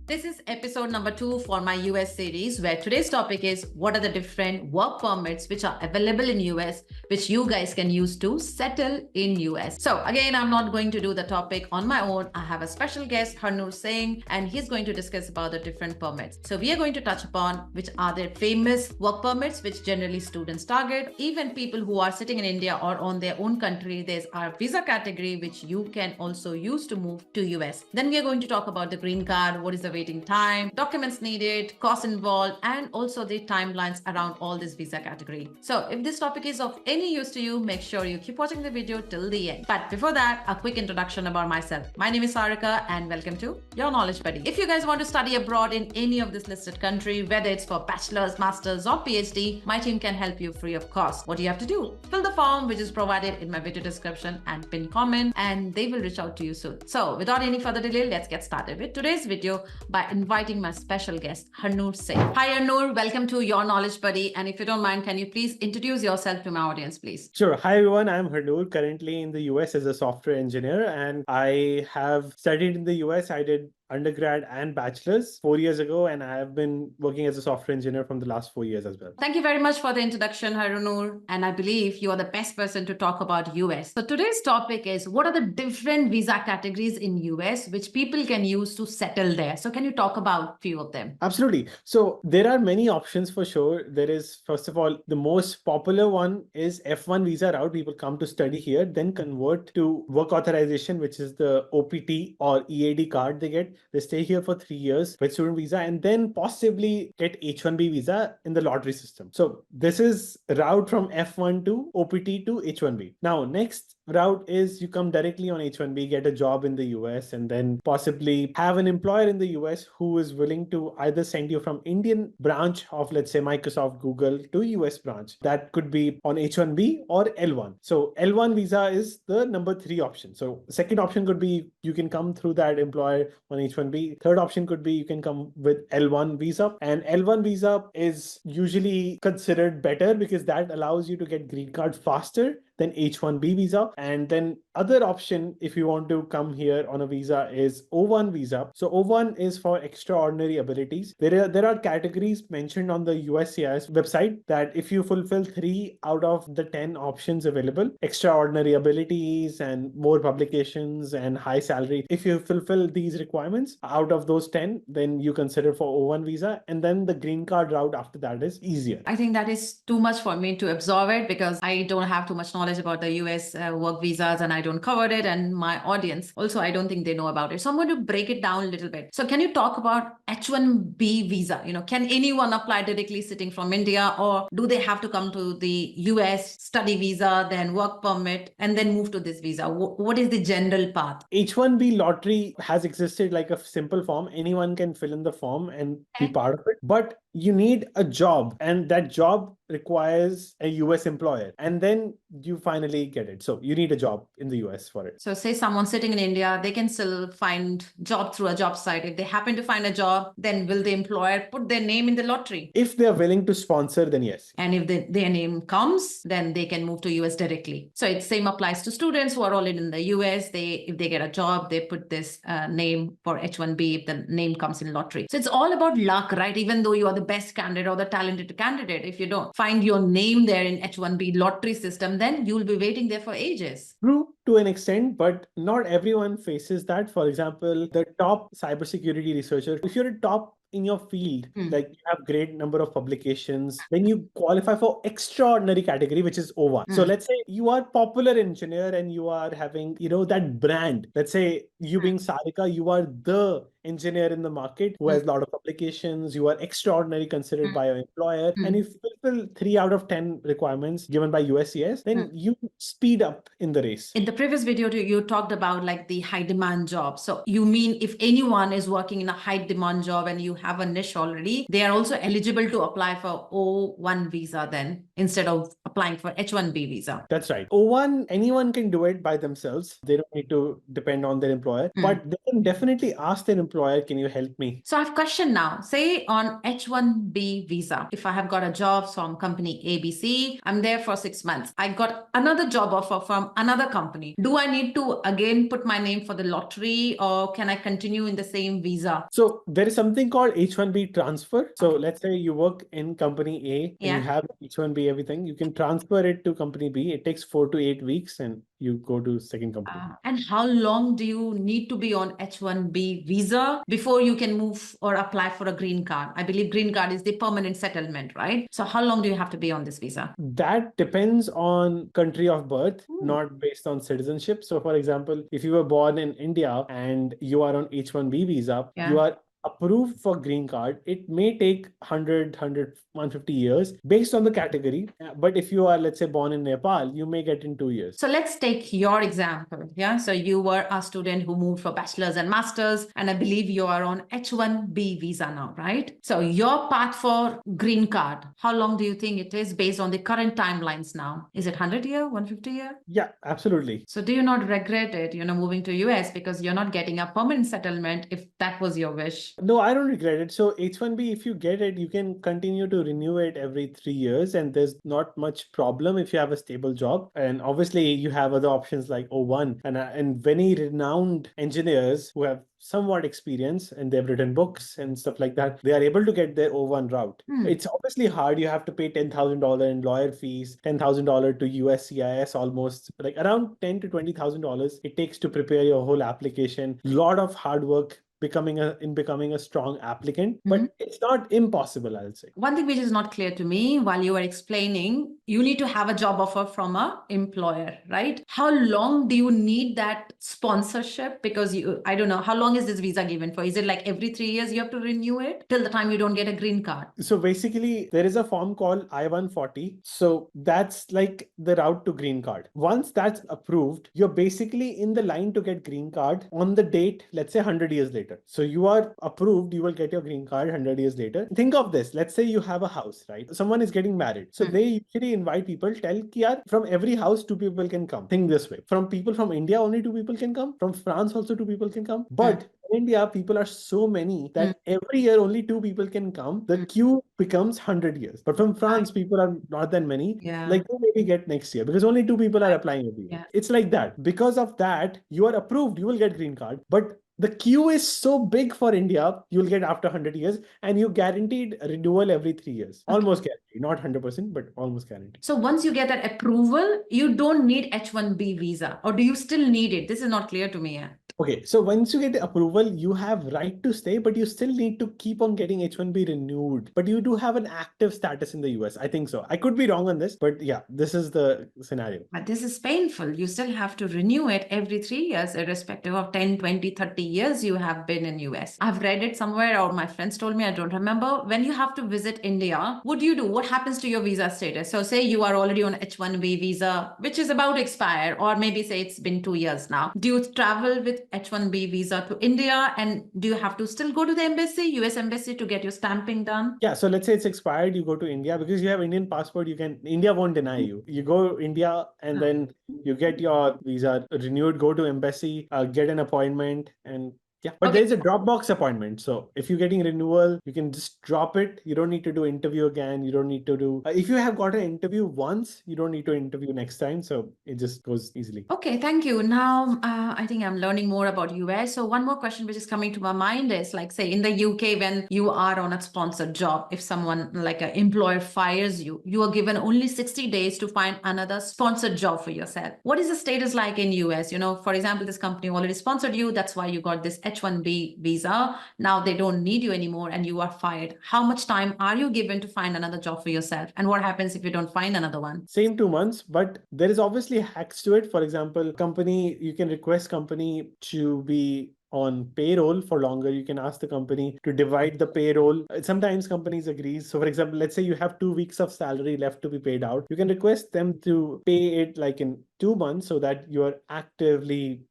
This is episode number 2 for my US series, where today's topic is what are the different work permits which are available in US which you guys can use to settle in US. So again, I'm not going to do the topic on my own. I have a special guest, Harnoor Singh, and he's going to discuss about the different permits. So we are going to touch upon which are the famous work permits which generally students target. Even people who are sitting in India or on their own country, there's a visa category which you can also use to move to US. Then we are going to talk about the green card, what is the waiting time, documents needed, costs involved, and also the timelines around all this visa category. So if this topic is of any use to you, make sure you keep watching the video till the end. But before that, a quick introduction about myself. My name is Sarica and welcome to Your Knowledge Buddy. If you guys want to study abroad in any of this listed country, whether it's for bachelor's, master's, or PhD, my team can help you free of cost. What do you have to do? Fill the form which is provided in my video description and pin comment, and they will reach out to you soon. So without any further delay, let's get started with today's video by inviting my special guest, Harnoor Singh. Hi Harnoor, welcome to Your Knowledge Buddy. And if you don't mind, can you please introduce yourself to my audience, please? Sure. Hi everyone, I'm Harnoor, currently in the US as a software engineer, and I have studied in the US. I did undergrad and bachelor's 4 years ago, and I have been working as a software engineer from the last 4 years as well. Thank you very much for the introduction, Harnoor. And I believe you are the best person to talk about US. So today's topic is what are the different visa categories in US which people can use to settle there? So can you talk about a few of them? Absolutely. So there are many options for sure. There is, first of all, the most popular one is F1 visa route. People come to study here, then convert to work authorization, which is the OPT or EAD card they get. They stay here for 3 years with student visa and then possibly get H1B visa in the lottery system. So this is route from F1 to OPT to H1B. Now, next route is you come directly on H1B, get a job in the US, and then possibly have an employer in the US who is willing to either send you from Indian branch of, let's say, Microsoft, Google to US branch. That could be on H1B or L1. So L1 visa is the number 3 option. So second option could be you can come through that employer on H1B. Third option could be you can come with L1 visa, and L1 visa is usually considered better because that allows you to get green card faster than H1B visa. And then other option, if you want to come here on a visa, is O1 visa. So O1 is for extraordinary abilities. There are categories mentioned on the USCIS website that if you fulfill 3 out of the 10 options available, extraordinary abilities and more publications and high salary, if you fulfill these requirements out of those 10, then you consider for O1 visa. And then the green card route after that is easier. I think that is too much for me to absorb it because I don't have too much knowledge about the US work visas and I don't cover it, and my audience also I don't think they know about it. So I'm going to break it down a little bit. So can you talk about H1B visa? Can anyone apply directly sitting from India, or do they have to come to the US, study visa, then work permit, and then move to this visa? What is the general path? H1B lottery has existed like a simple form. Anyone can fill in the form and be part of it. But you need a job, and that job requires a US employer, and then you finally get it. So you need a job in the US for it. So say someone sitting in India, they can still find job through a job site. If they happen to find a job, then will the employer put their name in the lottery? If they're willing to sponsor, then yes. And if their name comes, then they can move to US directly. So it same applies to students who are already in the US. If they get a job, they put this name for H1B if the name comes in lottery. So it's all about luck, right? Even though you are the best candidate or the talented candidate, if you don't find your name there in H1B lottery system, then you'll be waiting there for ages. True to an extent, but not everyone faces that. For example, the top cybersecurity researcher, if you're a top in your field, like you have great number of publications, then you qualify for extraordinary category, which is O1. So let's say you are popular engineer and you are having, that brand. Let's say you being Sarica, you are the engineer in the market who has a lot of publications. You are extraordinary considered by your employer. And if you fulfill 3 out of 10 requirements given by USCIS, then you speed up in the race. In the previous video, you talked about like the high demand job. So you mean if anyone is working in a high demand job and you have a niche already, they are also eligible to apply for O1 visa then instead of applying for H1B visa. That's right. O1, anyone can do it by themselves. They don't need to depend on their employer, but they can definitely ask their employer, can you help me? So I have a question now. Say on H1B visa, if I have got a job from company ABC, I'm there for 6 months. I got another job offer from another company. Do I need to again put my name for the lottery, or can I continue in the same visa? So there is something called H1B transfer. So let's say you work in company A and you have H1B everything, you can transfer it to company B. It takes 4 to 8 weeks and you go to second company. And how long do you need to be on H1B visa before you can move or apply for a green card? I believe green card is the permanent settlement, right? So how long do you have to be on this visa? That depends on country of birth, not based on citizenship. So for example, if you were born in India and you are on H1B visa, you are approved for green card. It may take 150 years based on the category. But if you are, let's say, born in Nepal, you may get in 2 years. So let's take your example. Yeah. So you were a student who moved for bachelor's and master's, and I believe you are on H1B visa now, right? So your path for green card, how long do you think it is based on the current timelines now? Is it 100 year, 150 year? Yeah, absolutely. So do you not regret it, moving to US because you're not getting a permanent settlement if that was your wish? No, I don't regret it. So H1B, if you get it, you can continue to renew it every 3 years, and there's not much problem if you have a stable job. And obviously, you have other options like O1 and many renowned engineers who have somewhat experience and they've written books and stuff like that. They are able to get their O1 route. It's obviously hard. You have to pay $10,000 in lawyer fees, $10,000 to USCIS, almost like around $10,000 to $20,000 it takes to prepare your whole application. Lot of hard work becoming a strong applicant, but it's not impossible, I'll say. One thing which is not clear to me while you were explaining, you need to have a job offer from a employer, right? How long do you need that sponsorship? Because I don't know, how long is this visa given for? Is it like every 3 years you have to renew it till the time you don't get a green card? So basically, there is a form called I-140. So that's like the route to green card. Once that's approved, you're basically in the line to get green card on the date, let's say 100 years later. So you are approved, you will get your green card 100 years later. Think of this. Let's say you have a house, right? Someone is getting married. So they usually invite people, tell ki yaar, from every house, 2 people can come. Think this way. From people from India, only 2 people can come. From France, also 2 people can come. But in India, people are so many that every year only 2 people can come. The queue becomes 100 years. But from France, people are not that many. Like they maybe get next year because only 2 people are applying every year. It's like that. Because of that, you are approved, you will get green card. But the queue is so big for India, you'll get after 100 years and you guaranteed renewal every 3 years. Almost guaranteed, not 100%, but almost guaranteed. So once you get that approval, you don't need H1B visa, or do you still need it? This is not clear to me yet. Okay, so once you get the approval, you have right to stay, but you still need to keep on getting H1B renewed. But you do have an active status in the US. I think so. I could be wrong on this, but yeah, this is the scenario. But this is painful. You still have to renew it every 3 years, irrespective of 10, 20, 30 years you have been in US. I've read it somewhere, or my friends told me, I don't remember. When you have to visit India, what do you do? What happens to your visa status? So say you are already on H1B visa, which is about to expire, or maybe say it's been 2 years now. Do you travel with H1B visa to India, and do you have to still go to the embassy, US embassy, to get your stamping done? Yeah, so let's say it's expired, you go to India because you have Indian passport, India won't deny you. You go India and then you get your visa renewed, go to embassy, get an appointment, and yeah, but there is a Dropbox appointment. So if you're getting renewal, you can just drop it. You don't need to do interview again. You don't need to do, if you have got an interview once, you don't need to interview next time. So it just goes easily. Okay, thank you. Now, I think I'm learning more about US. So one more question which is coming to my mind is, like, say in the UK, when you are on a sponsored job, if someone like an employer fires you, you are given only 60 days to find another sponsored job for yourself. What is the status like in US? For example, this company already sponsored you. That's why you got this H1B visa. Now they don't need you anymore and you are fired. How much time are you given to find another job for yourself? And what happens if you don't find another one? Same 2 months, but there is obviously hacks to it. For example, you can request company to be on payroll for longer, you can ask the company to divide the payroll. Sometimes companies agree. So for example, let's say you have 2 weeks of salary left to be paid out. You can request them to pay it like in 2 months so that you are actively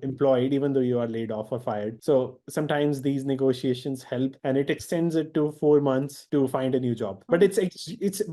employed even though you are laid off or fired. So sometimes these negotiations help, and it extends it to 4 months to find a new job. But it's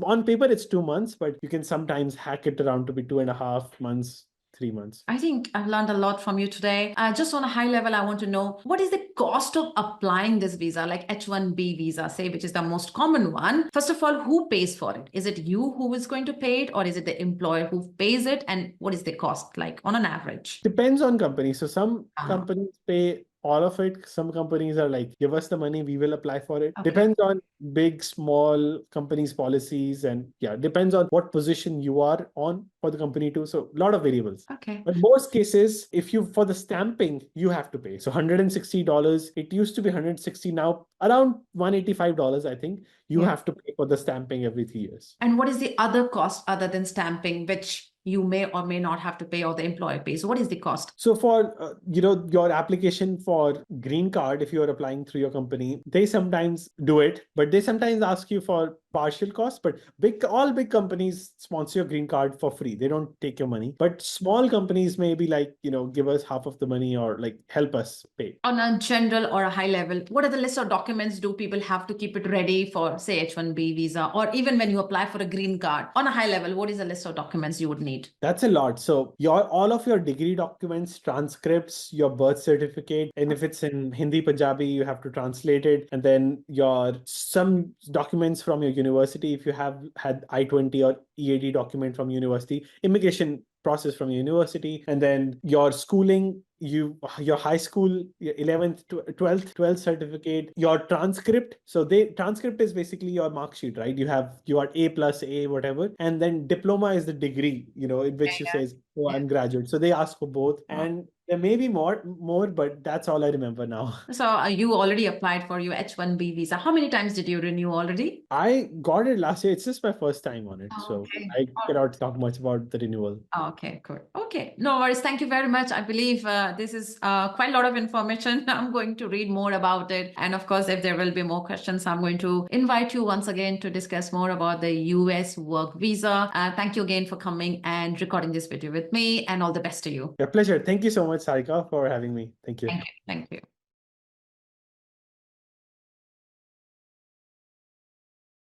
on paper it's 2 months, but you can sometimes hack it around to be 2.5 months, 3 months. I think I've learned a lot from you today. Just on a high level, I want to know, what is the cost of applying this visa, like H-1B visa, say, which is the most common one? First of all, who pays for it? Is it you who is going to pay it, or is it the employer who pays it? And what is the cost like on an average? Depends on company. So some companies pay all of it. Some companies are like, give us the money, we will apply for it. Okay. Depends on big, small companies' policies, and depends on what position you are on for the company too. So a lot of variables. Okay. But most cases, if you for the stamping, you have to pay. So $160. It used to be $160, now around $185, I think. You have to pay for the stamping every 3 years. And what is the other cost other than stamping, which you may or may not have to pay, or the employer pays? So what is the cost? So for your application for green card, if you are applying through your company, they sometimes do it, but they sometimes ask you for partial cost. But all big companies sponsor your green card for free. They don't take your money. But small companies may be like, give us half of the money, or like help us pay. On a general or a high level, what are the list of documents do people have to keep it ready for, say, H-1B visa, or even when you apply for a green card? On a high level, what is the list of documents you would need? That's a lot. So all of your degree documents, transcripts, your birth certificate, and if it's in Hindi, Punjabi, you have to translate it. And then some documents from your university, if you have had I-20 or EAD document from university, immigration process from university, and then your schooling, your high school, your 11th to 12th certificate, your transcript. So transcript is basically your mark sheet, right? You are A plus A, whatever, and then diploma is the degree, in which you says, oh, I'm graduate. So they ask for both, and there may be more, but that's all I remember now. So you already applied for your H-1B visa. How many times did you renew already? I got it last year. It's just my first time on it. So Okay. I cannot talk much about the renewal. Okay, good. Okay, no worries. Thank you very much. I believe this is quite a lot of information. I'm going to read more about it. And of course, if there will be more questions, I'm going to invite you once again to discuss more about the US work visa. Thank you again for coming and recording this video with me, and all the best to you. Yeah, pleasure. Thank you so much, Sarica, for having me. Thank you. Thank you. Thank you.